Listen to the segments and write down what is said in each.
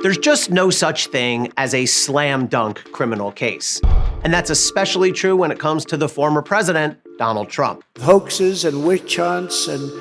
There's just no such thing as a slam dunk criminal case. And that's especially true when it comes to the former president, Donald Trump. Hoaxes and witch hunts, and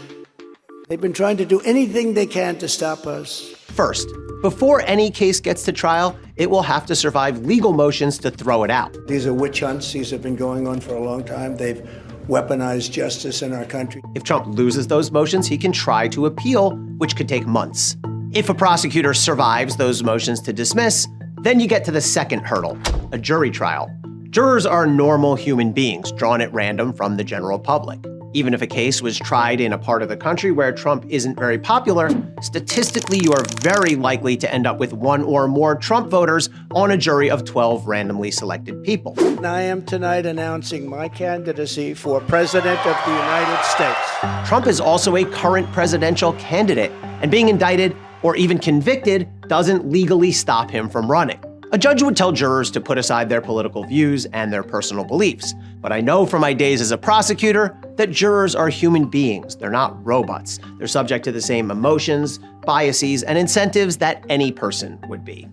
they've been trying to do anything they can to stop us. First, before any case gets to trial, it will have to survive legal motions to throw it out. These are witch hunts. These have been going on for a long time. They've weaponized justice in our country. If Trump loses those motions, he can try to appeal, which could take months. If a prosecutor survives those motions to dismiss, then you get to the second hurdle, a jury trial. Jurors are normal human beings drawn at random from the general public. Even if a case was tried in a part of the country where Trump isn't very popular, statistically you are very likely to end up with one or more Trump voters on a jury of 12 randomly selected people. I am tonight announcing my candidacy for President of the United States. Trump is also a current presidential candidate, and being indicted or even convicted doesn't legally stop him from running. A judge would tell jurors to put aside their political views and their personal beliefs, but I know from my days as a prosecutor that jurors are human beings. They're not robots. They're subject to the same emotions, biases, and incentives that any person would be.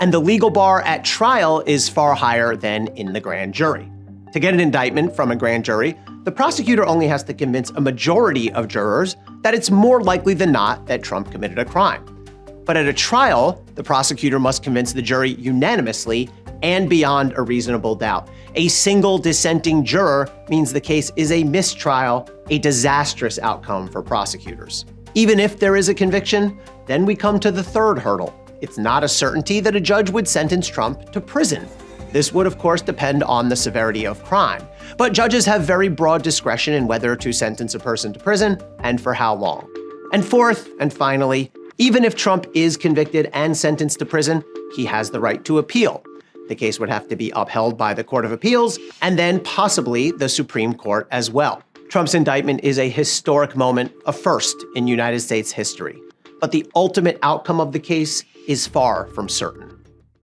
And the legal bar at trial is far higher than in the grand jury. To get an indictment from a grand jury, the prosecutor only has to convince a majority of jurors that it's more likely than not that Trump committed a crime. But at a trial, the prosecutor must convince the jury unanimously and beyond a reasonable doubt. A single dissenting juror means the case is a mistrial, a disastrous outcome for prosecutors. Even if there is a conviction, then we come to the third hurdle. It's not a certainty that a judge would sentence Trump to prison. This would, of course, depend on the severity of crime. But judges have very broad discretion in whether to sentence a person to prison and for how long. And fourth, and finally, even if Trump is convicted and sentenced to prison, he has the right to appeal. The case would have to be upheld by the Court of Appeals and then possibly the Supreme Court as well. Trump's indictment is a historic moment, a first in United States history. But the ultimate outcome of the case is far from certain.